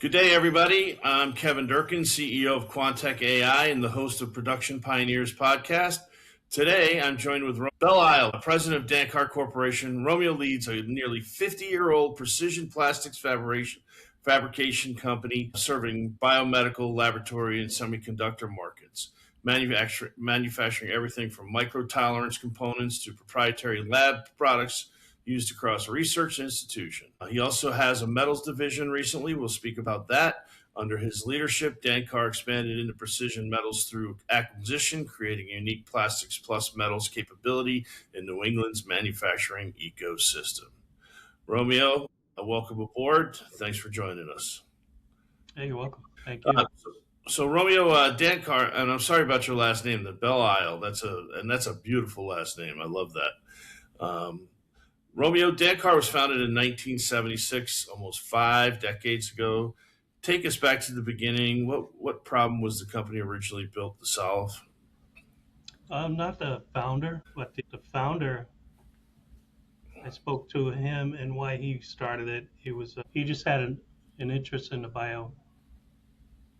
Good day, everybody. I'm Kevin Durkin, CEO of Quant-Tek AI and the host of Production Pioneers podcast. Today, I'm joined with Romeo Belisle, president of Dan-Kar Corporation. Romeo leads a nearly 50-year-old precision plastics fabrication company serving biomedical, laboratory, and semiconductor markets, manufacturing everything from micro-tolerance components to proprietary lab products used across a research institution. He also has a metals division recently. We'll speak about that. Under his leadership, Dan-Kar expanded into precision metals through acquisition, creating a unique plastics plus metals capability in New England's manufacturing ecosystem. Romeo, welcome aboard. Thanks for joining us. Hey, you're welcome. Thank you. So Romeo, Dan-Kar, and I'm sorry about your last name, the Belisle. That's a beautiful last name. I love that. Romeo, Dan-Kar was founded in 1976, almost 5 decades ago. Take us back to the beginning. What problem was the company originally built to solve? I'm not the founder, but the founder, I spoke to him and why he started it. He just had an interest in the bio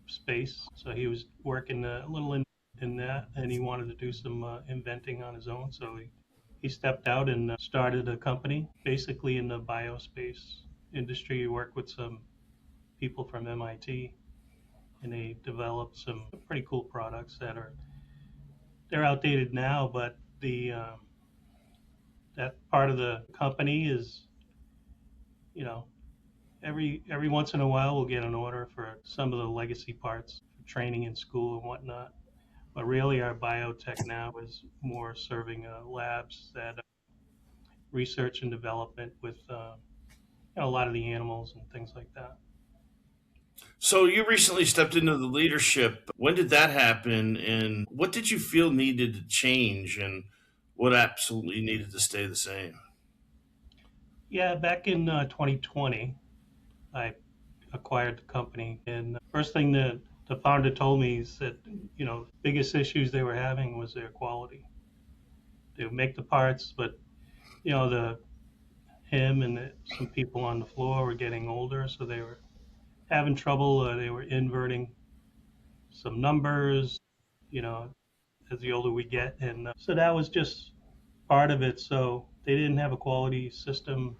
space, so he was working a little in that, and he wanted to do some inventing on his own. So he stepped out and started a company, basically in the biospace industry. He worked with some people from MIT, and they developed some pretty cool products they're outdated now, but that part of the company is, every once in a while we'll get an order for some of the legacy parts for training in school and whatnot. But really, our biotech now is more serving labs that research and development with a lot of the animals and things like that. So you recently stepped into the leadership. When did that happen, and what did you feel needed to change, and what absolutely needed to stay the same? Yeah, back in 2020, I acquired the company, and the first thing that the founder told me is that biggest issues they were having was their quality. They would make the parts, but him and some people on the floor were getting older, so they were having trouble. They were inverting some numbers, you know, as the older we get, and so that was just part of it. So they didn't have a quality system.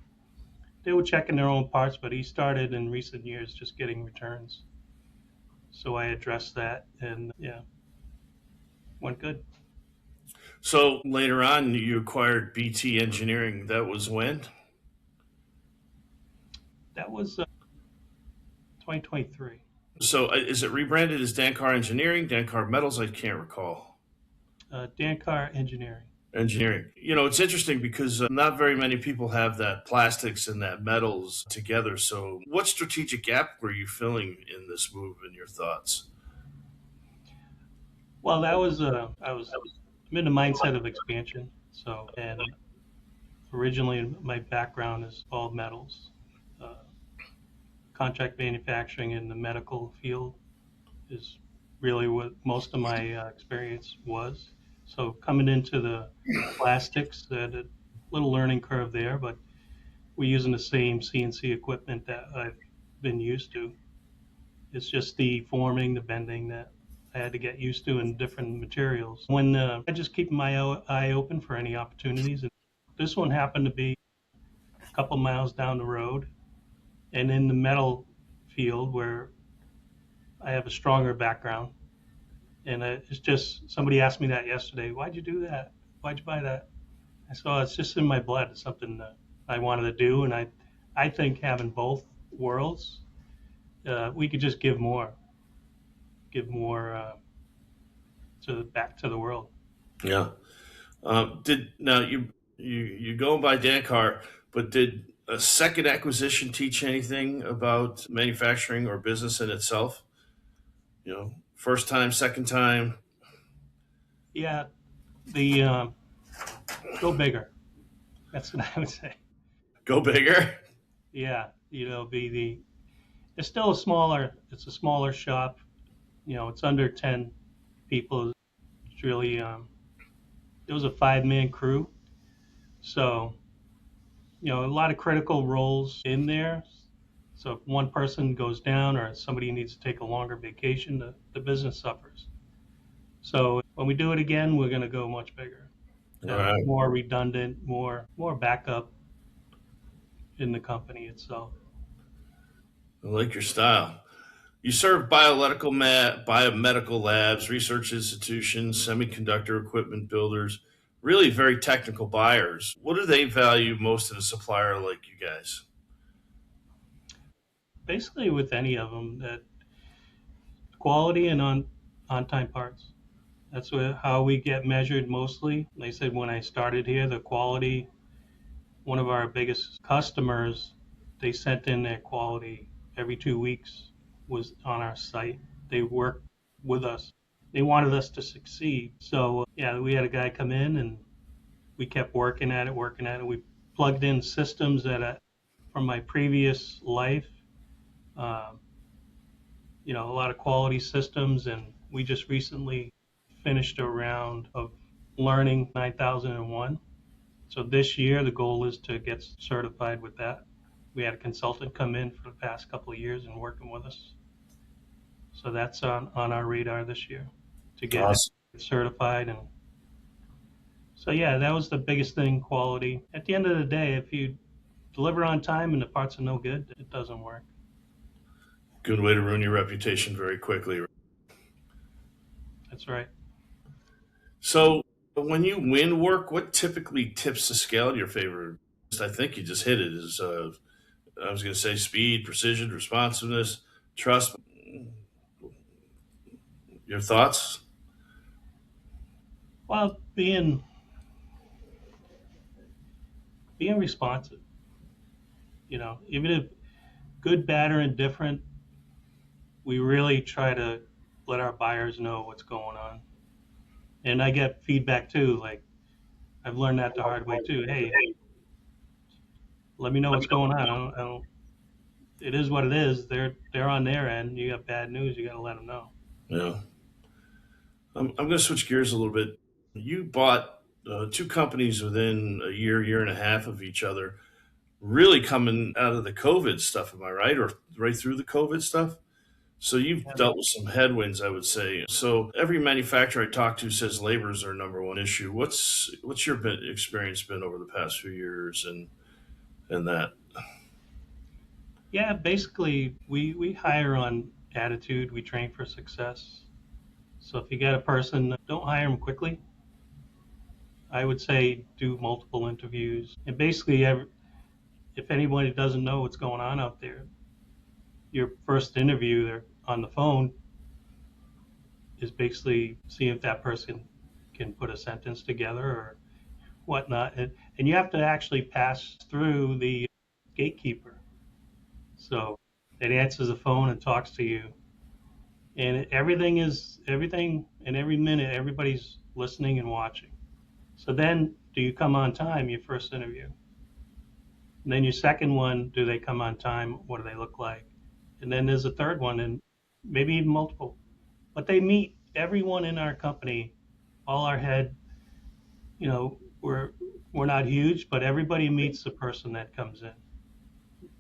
They were checking their own parts, but he started in recent years just getting returns. So I addressed that, and yeah, went good. So later on, you acquired BT Engineering. That was when? That was 2023. So is it rebranded as Dan-Kar Engineering, Dan-Kar Metals? I can't recall. Dan-Kar Engineering. Engineering. It's interesting because not very many people have that plastics and that metals together. So what strategic gap were you filling in this move in your thoughts? Well, I'm in the mindset of expansion. So, and originally my background is all metals, uh, contract manufacturing in the medical field is really what most of my experience was. So coming into the plastics, a little learning curve there, but we're using the same CNC equipment that I've been used to. It's just the forming, the bending that I had to get used to in different materials. When I just keep my eye open for any opportunities, and this one happened to be a couple miles down the road, and in the metal field where I have a stronger background. And it's just somebody asked me that yesterday. Why'd you do that? Why'd you buy that? I said, oh, it's just in my blood. It's something that I wanted to do, and I think having both worlds, we could just give more back to the world. Yeah. Did now you go by Dan-Kar, but did a second acquisition teach anything about manufacturing or business in itself? First time, second time. Yeah, the go bigger. That's what I would say. Go bigger. Yeah, it's still it's a smaller shop. It's under 10 people. It's really it was a 5-man crew, so a lot of critical roles in there. So if one person goes down or somebody needs to take a longer vacation, the business suffers. So when we do it again, we're going to go much bigger, All right. more redundant, more backup in the company itself. I like your style. You serve biomedical labs, research institutions, semiconductor equipment builders, really very technical buyers. What do they value most in a supplier like you guys? Basically, with any of them, that quality and on time parts. That's how we get measured mostly. They said when I started here, the quality, one of our biggest customers, they sent in their quality every 2 weeks, was on our site. They worked with us. They wanted us to succeed. So, yeah, we had a guy come in and we kept working at it, working at it. We plugged in systems from my previous life, um, a lot of quality systems. And we just recently finished a round of learning 9001. So this year, the goal is to get certified with that. We had a consultant come in for the past couple of years and working with us. So that's on our radar this year to get Awesome. certified. And so, yeah, that was the biggest thing, quality. At the end of the day, if you deliver on time and the parts are no good, it doesn't work. Good way to ruin your reputation very quickly. That's right. So, when you win work, what typically tips the scale in your favor? I think you just hit it. Is I was going to say speed, precision, responsiveness, trust. Your thoughts? Well, being responsive, even if good, bad, or indifferent, we really try to let our buyers know what's going on. And I get feedback too. Like I've learned that the hard way too. Hey, let me know what's going on. I don't, it is what it is. They're on their end. You got bad news. You got to let them know. Yeah. I'm going to switch gears a little bit. You bought two companies within a year and a half of each other, really coming out of the COVID stuff. Am I right? Or right through the COVID stuff? So you've Yeah. dealt with some headwinds, I would say. So every manufacturer I talk to says labor is their number one issue. What's your experience been over the past few years and that? Yeah, basically, we hire on attitude. We train for success. So if you got a person, don't hire them quickly. I would say do multiple interviews. And basically, if anybody doesn't know what's going on out there, your first interview there on the phone is basically seeing if that person can put a sentence together or whatnot. And you have to actually pass through the gatekeeper. So it answers the phone and talks to you. And everything, and every minute, everybody's listening and watching. So then, do you come on time, your first interview? And then your second one, do they come on time? What do they look like? And then there's a third one, and maybe even multiple. But they meet everyone in our company, all our head. We're not huge, but everybody meets the person that comes in.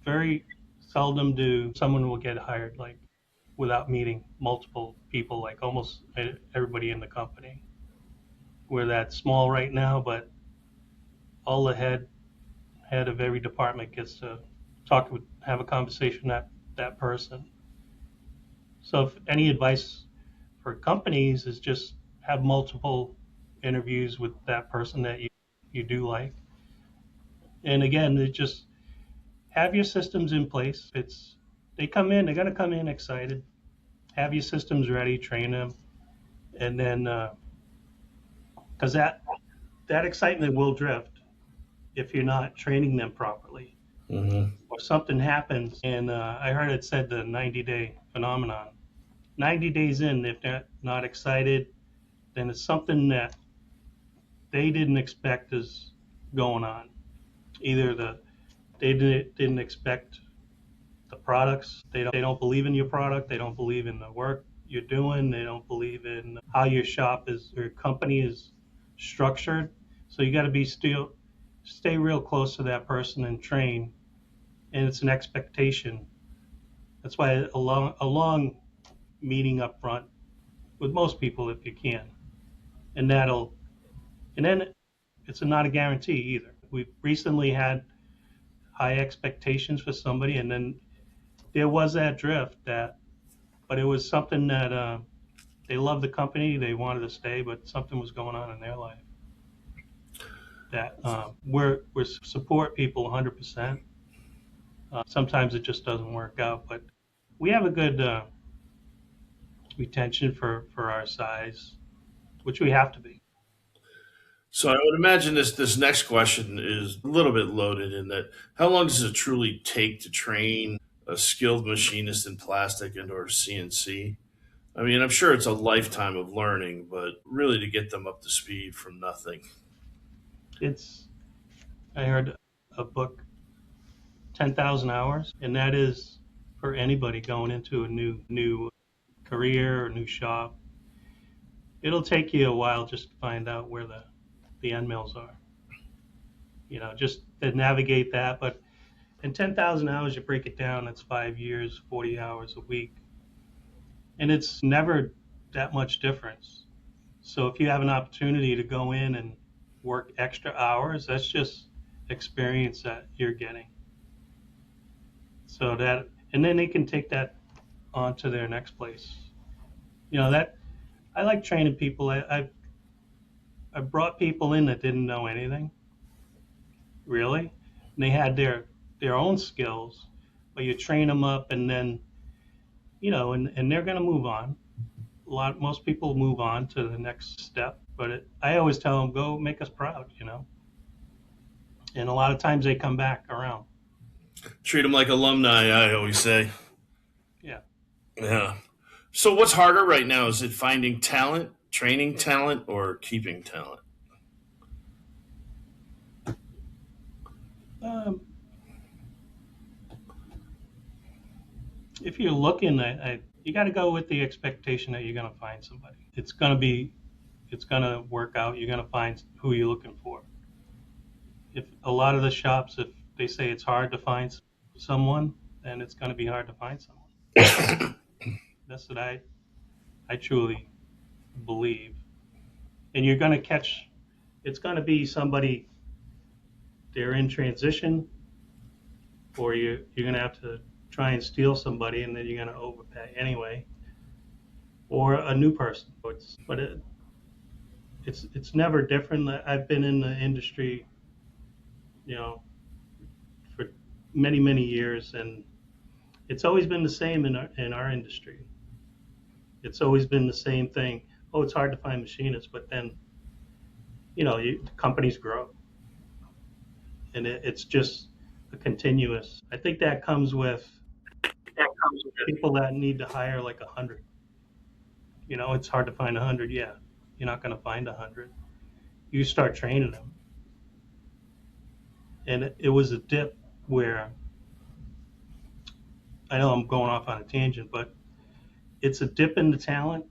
Very seldom do someone will get hired like without meeting multiple people, like almost everybody in the company. We're that small right now, but all the head of every department gets to have a conversation with that person. So if any advice for companies is just have multiple interviews with that person that you do like. And again, it just have your systems in place. They're going to come in excited. Have your systems ready, train them, and then because that excitement will drift if you're not training them properly. Mm-hmm. Or something happens, and I heard it said the 90-day phenomenon. 90 days in, if they're not excited, then it's something that they didn't expect is going on. Either they didn't expect the products. They don't believe in your product. They don't believe in the work you're doing. They don't believe in how your shop is or your company is structured. So you got to stay real close to that person and train. And it's an expectation That's why a long meeting up front with most people if you can, and then it's not a guarantee either. We've recently had high expectations for somebody, and then there was that drift but it was something that they loved the company, they wanted to stay, but something was going on in their life that we're support people 100%. Sometimes it just doesn't work out, but we have a good retention for our size, which we have to be. So I would imagine this next question is a little bit loaded in that how long does it truly take to train a skilled machinist in plastic and or CNC? I mean, I'm sure it's a lifetime of learning, but really to get them up to speed from nothing. It's I heard a book, 10,000 hours, and that is for anybody going into a new career or new shop. It'll take you a while just to find out where the end mills are. Just to navigate that. But in 10,000 hours, you break it down, that's 5 years, 40 hours a week. And it's never that much difference. So if you have an opportunity to go in and work extra hours, that's just experience that you're getting. So that, and then they can take that on to their next place. That I like training people. I brought people in that didn't know anything really, and they had their own skills, but you train them up, and then and they're going to move on. Most people move on to the next step, but I always tell them, go make us proud. And a lot of times they come back around. Treat them like alumni, I always say. Yeah. Yeah. So what's harder right now? Is it finding talent, training talent, or keeping talent? Um, if you're looking you got to go with the expectation that you're going to find somebody. It's going to work out. You're going to find who you're looking for. If a lot of the shops, if they say it's hard to find someone, then it's going to be hard to find someone. That's what I truly believe. And you're going to catch, it's going to be somebody, they're in transition, or you're going to have to try and steal somebody, and then you're going to overpay anyway, or a new person. It's never different. I've been in the industry, you know, for many years, and it's always been the same in our industry. It's always been the same thing. Oh, it's hard to find machinists, but then companies grow, and it's just a continuous. I think that comes with people that need to hire like 100. It's hard to find 100. Yeah, you're not going to find 100. You start training them, and it was a dip where I know I'm going off on a tangent, but it's a dip in the talent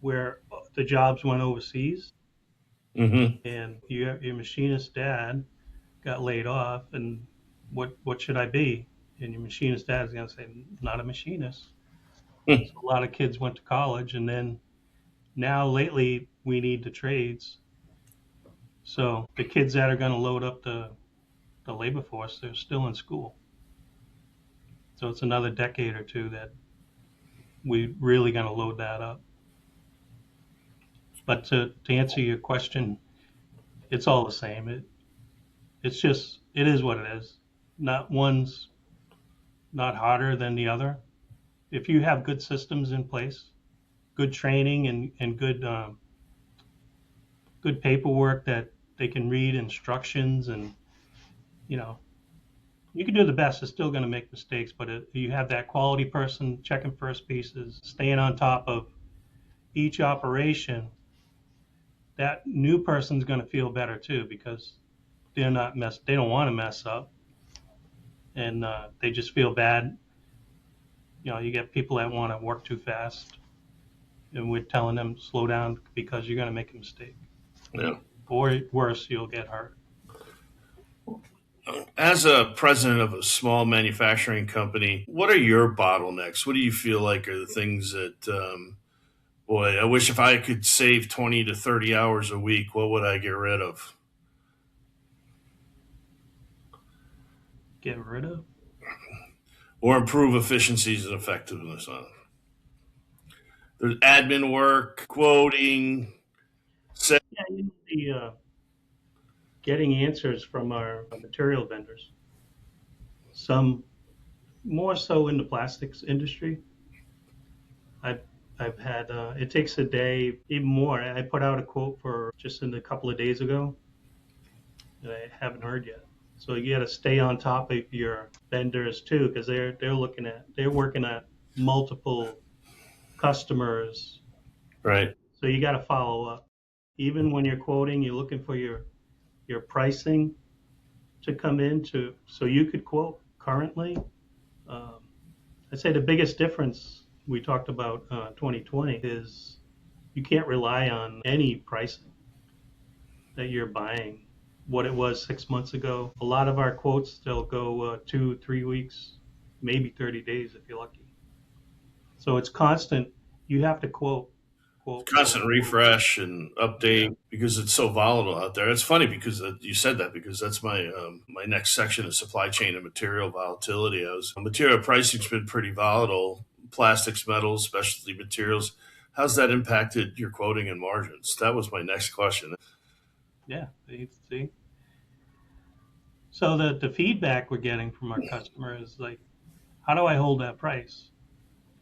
where the jobs went overseas, Mm-hmm. and your machinist dad got laid off, and what should I be? And your machinist dad is going to say, not a machinist. So a lot of kids went to college, and then now lately we need the trades. So the kids that are going to load up the labor force, they're still in school. So it's another decade or two that we really going to load that up. But to answer your question, it's all the same. It is what it is. Not one's not harder than the other. If you have good systems in place, good training, and good paperwork that they can read instructions, and you know you can do the best. It's still going to make mistakes, but you have that quality person checking first pieces, staying on top of each operation. That new person's going to feel better too, because they don't want to mess up, and they just feel bad. You get people that want to work too fast, and we're telling them slow down because you're going to make a mistake, Yeah. or worse, you'll get hurt. As a president of a small manufacturing company, what are your bottlenecks? What do you feel like are the things that, boy, I wish if I could save 20 to 30 hours a week, what would I get rid of? Get rid of? Or improve efficiencies and effectiveness on? There's admin work, quoting, Yeah, the getting answers from our material vendors. Some more so in the plastics industry. I've I've had it takes a day, even more. I put out a quote for just in a couple of days ago that I haven't heard yet. So you got to stay on top of your vendors too, because they're working at multiple customers. right? So you got to follow up. Even when you're quoting, you're looking for your pricing to come in to so you could quote currently. Um, I'd say the biggest difference we talked about 2020 is you can't rely on any pricing that you're buying what it was 6 months ago. A lot of our quotes they'll go 2, 3 weeks, maybe 30 days if you're lucky. So it's constant. You have to quote, Constant quote. refresh and Yeah, update because it's so volatile out there. It's funny because you said that because that's my next section is supply chain and material volatility. Material pricing's been pretty volatile. Plastics, metals, specialty materials. How's that impacted your quoting and margins? That was my next question. yeah. See. So the feedback we're getting from our customers is like, how do I hold that price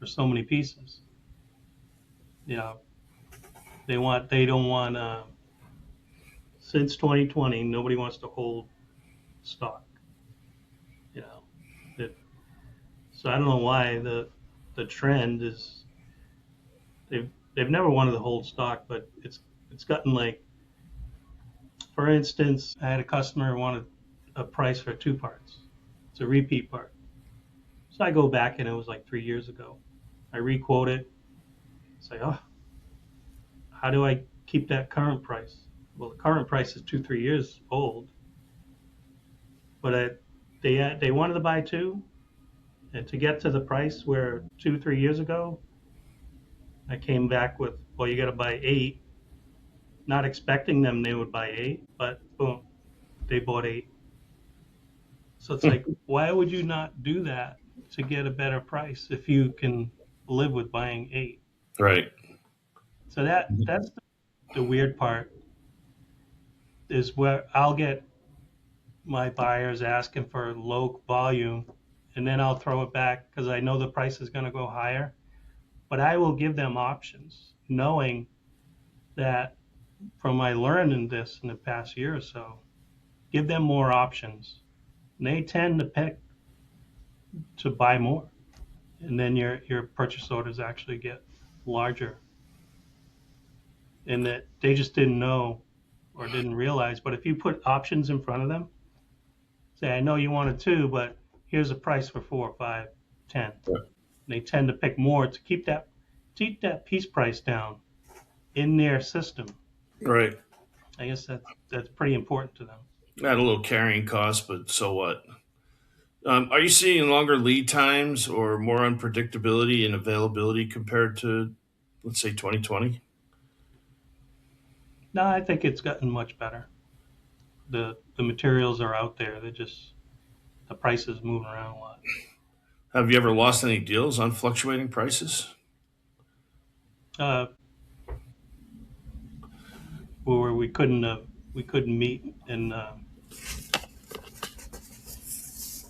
for so many pieces? You know, they don't want since 2020 nobody wants to hold stock. You know, it, so I don't know why the trend is they've never wanted to hold stock, but it's gotten like, for instance, I had a customer who wanted a price for two parts. It's a repeat part. So I go back and it was like 3 years ago. I requote it, say, oh, how do I keep that current price? Well, the current price is 2, 3 years old, but they wanted to buy two, and to get to the price where 2, 3 years ago, I came back with, well, you got to buy eight, not expecting them they would buy eight, but boom, they bought eight. So it's like, why would you not do that to get a better price if you can live with buying eight? Right. So that's the weird part is where I'll get my buyers asking for low volume, and then I'll throw it back because I know the price is going to go higher. But I will give them options, knowing that from my learning this in the past year or so, give them more options. And they tend to pick to buy more, and then your purchase orders actually get larger, and that they just didn't know or didn't realize. But if you put options in front of them, say, I know you wanted two, but here's a price for 4, 5, 10. They tend to pick more to keep that piece price down in their system. Right. I guess that's pretty important to them. At a little carrying cost, but so what? Are you seeing longer lead times or more unpredictability and availability compared to, let's say, 2020? No, I think it's gotten much better. The materials are out there. They just the prices moving around a lot. Have you ever lost any deals on fluctuating prices? Uh, where we couldn't meet, and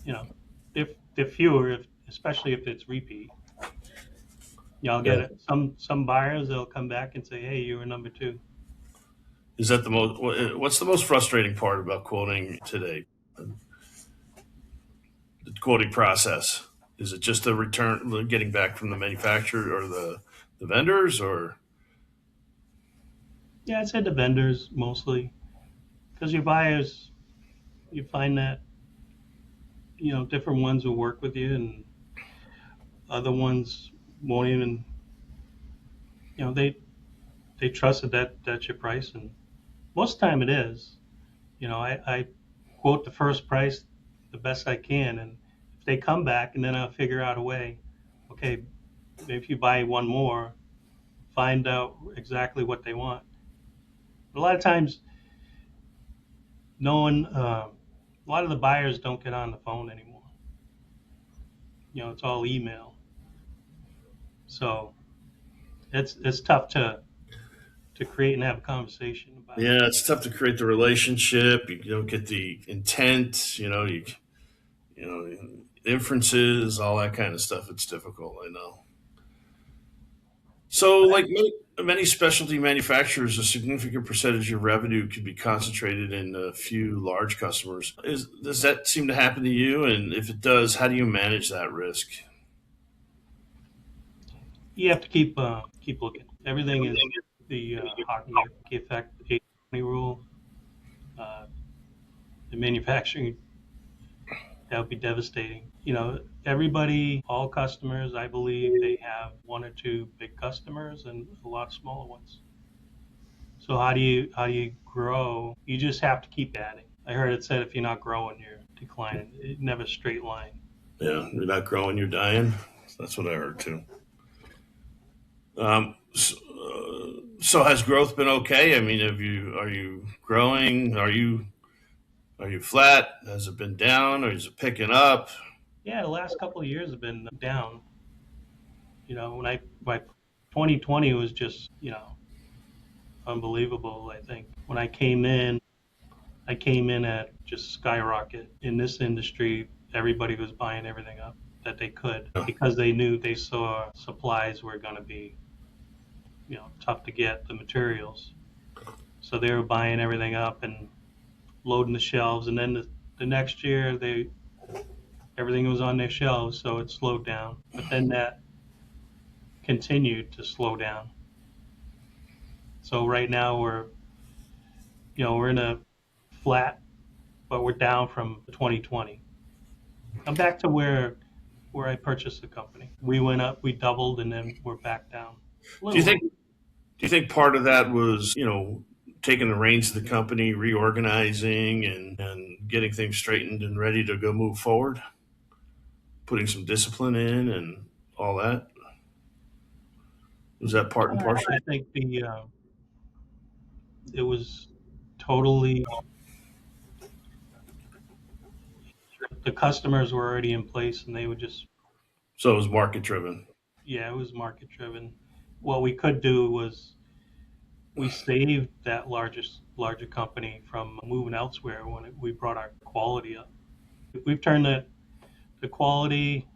you know, if they're fewer, especially if it's repeat. I'll get Yeah. it. Some buyers they'll come back and say, "Hey, you were number two." Is that the most? What's the most frustrating part about quoting today? The quoting process. Is it just the return, getting back from the manufacturer or the vendors, or Yeah, I'd say the vendors mostly, because your buyers, you find that different ones will work with you, and other ones won't even. They trusted that's your price, and most of the time it is. I quote the first price. the best I can. And if they come back, and then I'll figure out a way. Okay, maybe if you buy one more, find out exactly what they want. But a lot of times, no one, a lot of the buyers don't get on the phone anymore. It's all email. So it's tough to create and have a conversation about it. Yeah, it's tough to create the relationship. You don't get the intent. You know inferences, all that kind of stuff. It's difficult. I know. So, like many specialty manufacturers, a significant percentage of revenue could be concentrated in a few large customers. Does that seem to happen to you? And if it does, how do you manage that risk? You have to keep looking. Everything is the hockey effect, 80/20 rule. Uh, the manufacturing, that would be devastating. Everybody, all customers, I believe they have one or two big customers and a lot of smaller ones. So how do you grow? You just have to keep adding. I heard it said if you're not growing, you're declining. It never straight line. Yeah, you're not growing, you're dying. That's what I heard too. So has growth been okay? I mean, are you growing? Are you flat? Has it been down, or is it picking up? Yeah, the last couple of years have been down. When by 2020 was just unbelievable. I think when I came in at just skyrocket in this industry. Everybody was buying everything up that they could because they saw supplies were going to be tough to get the materials. So they were buying everything up and loading the shelves, and then the next year everything was on their shelves, so it slowed down. But then that continued to slow down. So right now we're in a flat, but we're down from 2020. I'm back to where I purchased the company. We went up, we doubled, and then we're back down a Do you little think bit. do you think part of that was, taking the reins of the company, reorganizing and getting things straightened and ready to go move forward, putting some discipline in and all that? Was that part and parcel? I think it was totally the customers were already in place, and they would just So it was market driven. yeah, it was market driven. What we could do was we saved that larger company from moving elsewhere when we brought our quality up. We've turned the quality,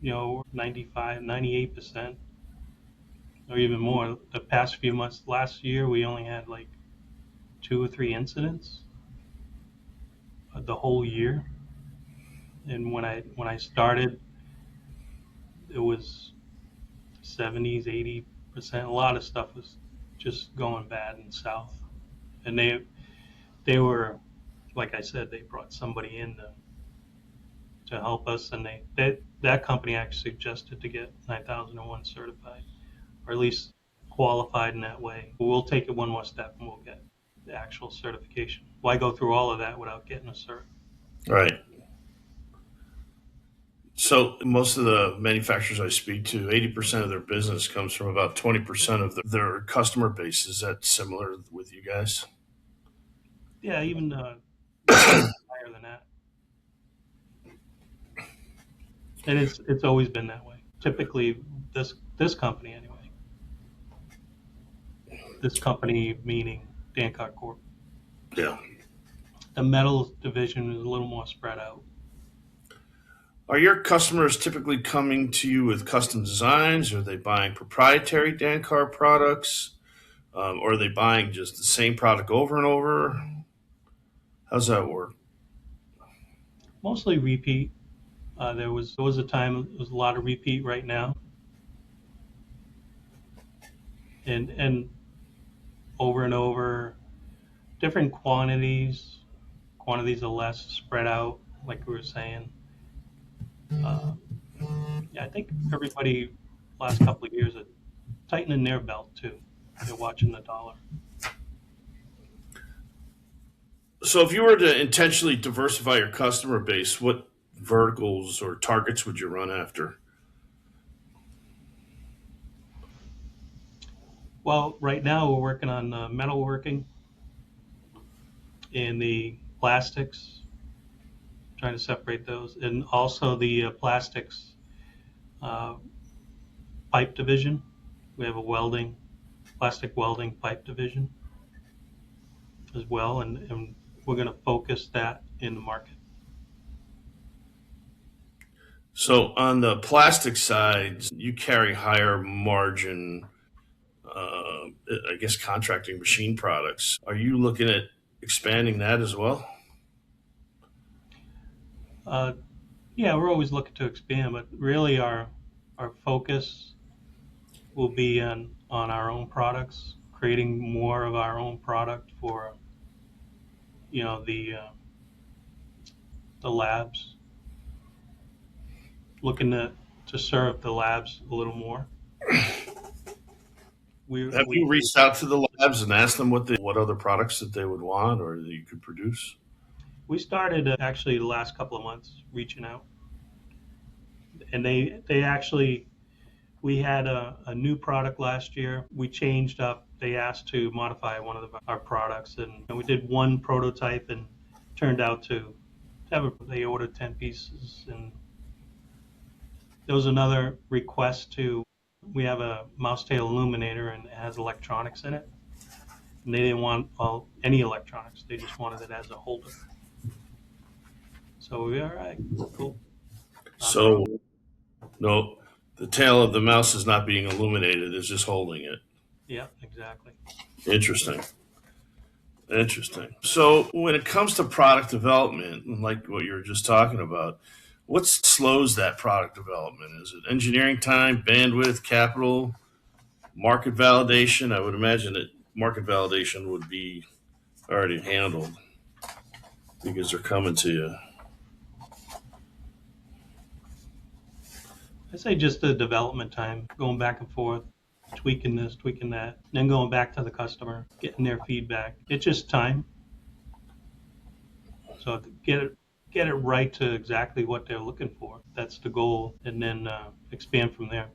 95, 98%, or even more. The past few months, last year, we only had like 2 or 3 incidents the whole year. And when I started, it was 70s, 80%. A lot of stuff was just going bad and south. And they were, like I said, they brought somebody in to help us, and that company actually suggested to get 9001 certified, or at least qualified in that way. We'll take it one more step, and we'll get the actual certification. Why go through all of that without getting a cert? Right. So most of the manufacturers I speak to, 80% of their business comes from about 20% of their customer base. Is that similar with you guys? Yeah, even higher than that. And it's always been that way. Typically, this company anyway. This company meaning Dan-Kar Corp. Yeah. The metals division is a little more spread out. Are your customers typically coming to you with custom designs? Are they buying proprietary Dan-Kar products? Or are they buying just the same product over and over? How's that work? Mostly repeat. There was a time there was a lot of repeat right now, and over and over, different quantities. Quantities are less spread out, like we were saying. Uh, yeah, I think everybody last couple of years are tightening their belt too. They're watching the dollar. So, if you were to intentionally diversify your customer base, what verticals or targets would you run after? Well, right now we're working on metalworking and the plastics, trying to separate those, and also the plastics uh, pipe division. We have a plastic welding pipe division as well, and we're going to focus that in the market. So, on the plastic side, you carry higher margin, I guess, contracting machine products. Are you looking at expanding that as well? Uh, yeah, we're always looking to expand, but really our focus will be on our own products, creating more of our own product for you know the labs, looking to serve the labs a little more. Have We you reached out to the labs and asked them what other products that they would want or that you could produce? we started actually the last couple of months reaching out, and they actually we had a new product last year. We changed up. They asked to modify one of our products, and we did one prototype, and turned out to have they ordered 10 pieces, and there was another request to. We have a mouse tail illuminator, and it has electronics in it, and they didn't want any electronics. They just wanted it as a holder. So we all right, cool, not a So, problem. no, the tail of the mouse is not being illuminated, it's just holding it. Yeah, exactly. Interesting. Interesting. So, when it comes to product development, like what you were just talking about, what slows that product development? Is it engineering time, bandwidth, capital, market validation? I would imagine that market validation would be already handled because they're coming to you. I say just the development time, going back and forth, tweaking this, tweaking that, and then going back to the customer, getting their feedback. It's just time. So to get it right to exactly what they're looking for. That's the goal, and then expand from there.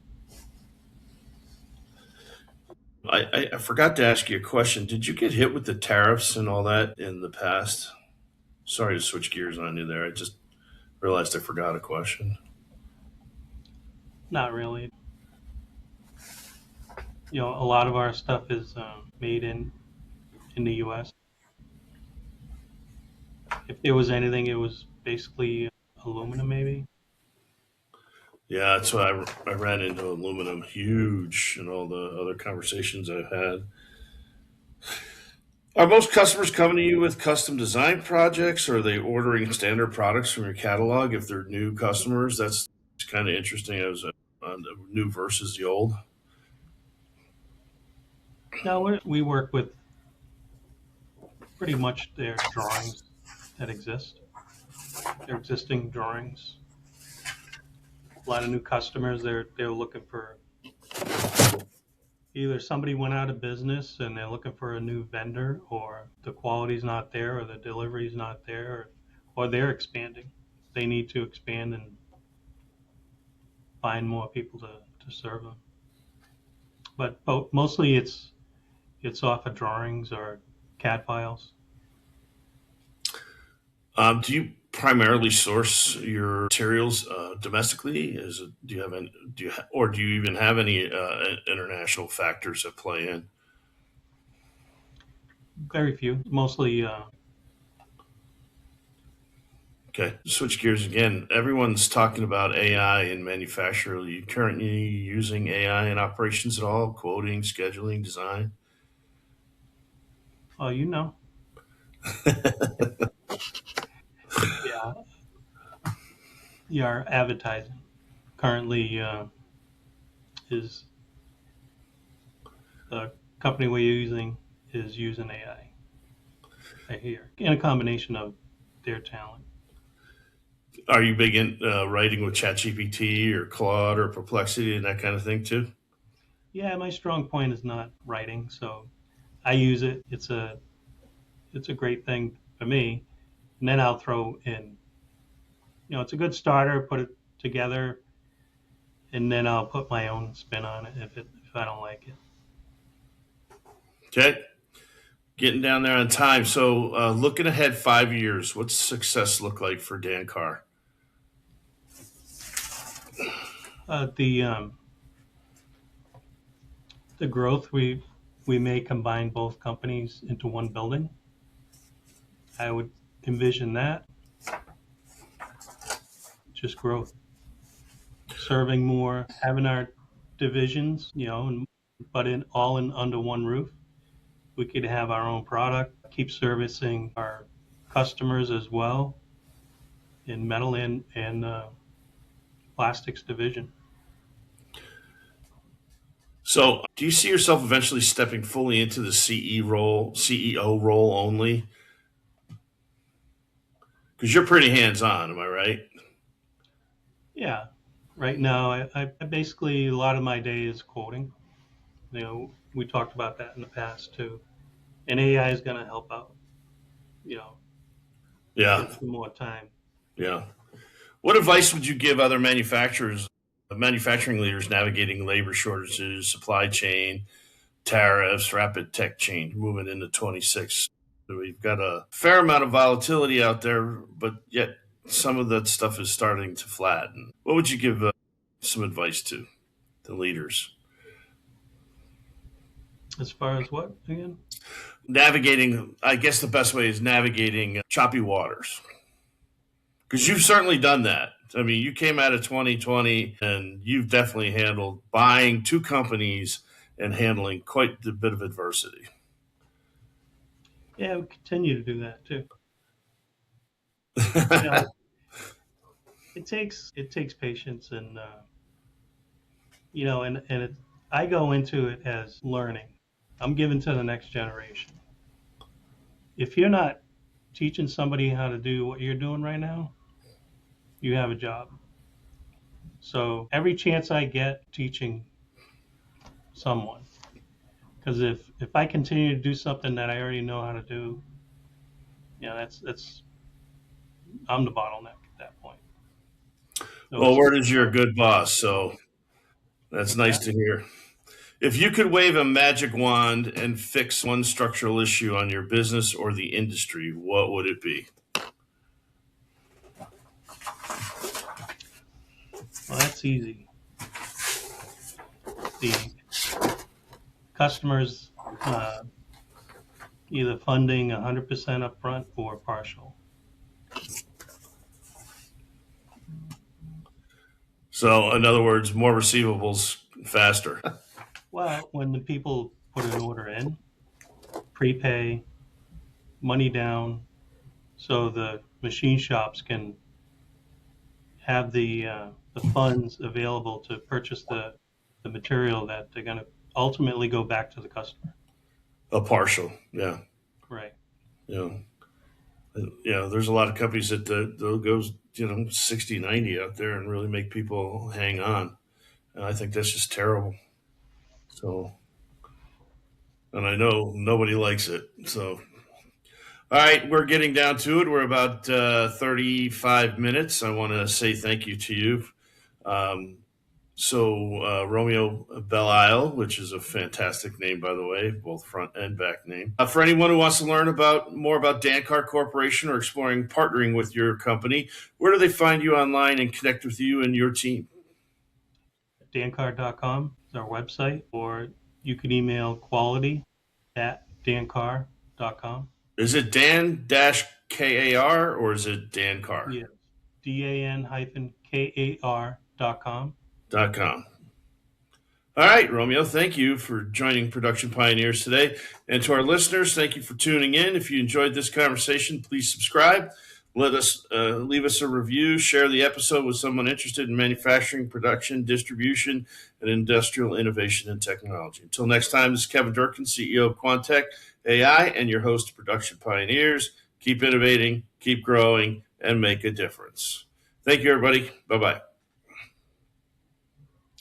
I forgot to ask you a question. Did you get hit with the tariffs and all that in the past? Sorry to switch gears on you there. I just realized I forgot a question. Not really. A lot of our stuff is made in the U.S. If there was anything, it was basically aluminum, maybe. Yeah, that's why I ran into aluminum huge in all the other conversations I've had. Are most customers coming to you with custom design projects, or are they ordering standard products from your catalog? If they're new customers, that's kind of interesting as on the new versus the old. No, we work with pretty much their drawings that exist, their existing drawings. A lot of new customers, they're looking for either somebody went out of business and they're looking for a new vendor, or the quality's not there, or the delivery's not there, or they're expanding. They need to expand and find more people to serve them. But mostly it's off of drawings or CAD files. Do you primarily source your materials domestically? Do you have any, or do you even have any international factors that play in? Very few, mostly. Okay, switch gears again. Everyone's talking about AI in manufacturing. Are you currently using AI in operations at all? Quoting, scheduling, design? Oh, yeah, yeah. Our advertising currently is the company we're using is using AI. I hear in a combination of their talent. Are you big in writing with ChatGPT or Claude or Perplexity and that kind of thing too? Yeah, my strong point is not writing, so I use it. It's a great thing for me. And then I'll throw in, it's a good starter, put it together, and then I'll put my own spin on it if I don't like it. Okay. Getting down there on time. So, looking ahead 5 years, what's success look like for Dan-Kar? The growth we may combine both companies into one building. I would envision that. Just growth, serving more, having our divisions, but in under one roof. We could have our own product, keep servicing our customers as well in metal and plastics division. So, do you see yourself eventually stepping fully into the CEO role only? Because you're pretty hands on, am I right? Yeah. Right now, I basically, a lot of my day is quoting. We talked about that in the past too. And AI is going to help out, you know, Yeah, get some more time. yeah. What advice would you give other manufacturing leaders navigating labor shortages, supply chain, tariffs, rapid tech change moving into 26? We've got a fair amount of volatility out there, but yet some of that stuff is starting to flatten. What would you give some advice to the leaders? As far as what again? Navigating, I guess the best way is navigating choppy waters. Because you've certainly done that. I mean, you came out of 2020 and you've definitely handled buying two companies and handling quite a bit of adversity. Yeah, we continue to do that too. You know, it takes patience and I go into it as learning. I'm giving to the next generation. If you're not teaching somebody how to do what you're doing right now, you have a job. So every chance I get teaching someone, because if I continue to do something that I already know how to do, that's I'm the bottleneck at that point. So Well, it's word is you're a good boss, so that's what's nice that? to hear. If you could wave a magic wand and fix one structural issue on your business or the industry, what would it be? Well, that's easy. The customers either funding 100% upfront or partial. So, in other words, more receivables faster. Well, when the people put an order in, prepay, money down, so the machine shops can have the funds available to purchase the material that they're going to ultimately go back to the customer. A partial, yeah. Right. Yeah. Yeah, there's a lot of companies they'll go, 60, 90 out there and really make people hang on. And I think that's just terrible. So, and I know nobody likes it. So, all right, we're getting down to it. We're about 35 minutes. I want to say thank you to you. Um, Romeo Belisle, which is a fantastic name, by the way, both front and back name. For anyone who wants to learn more about Dan-Kar Corporation or exploring partnering with your company, where do they find you online and connect with you and your team? Dan-Kar.com is our website, or you can email quality@dankar.com. Is it Dan-Kar or is it Dan-Kar? Yeah, DAN-KAR.com. .com. All right, Romeo, thank you for joining Production Pioneers today. And to our listeners, thank you for tuning in. If you enjoyed this conversation, please subscribe. Leave us a review, share the episode with someone interested in manufacturing, production, distribution, and industrial innovation and technology. Until next time, this is Kevin Durkin, CEO of Quant-Tek AI, and your host of Production Pioneers. Keep innovating, keep growing, and make a difference. Thank you, everybody. Bye-bye.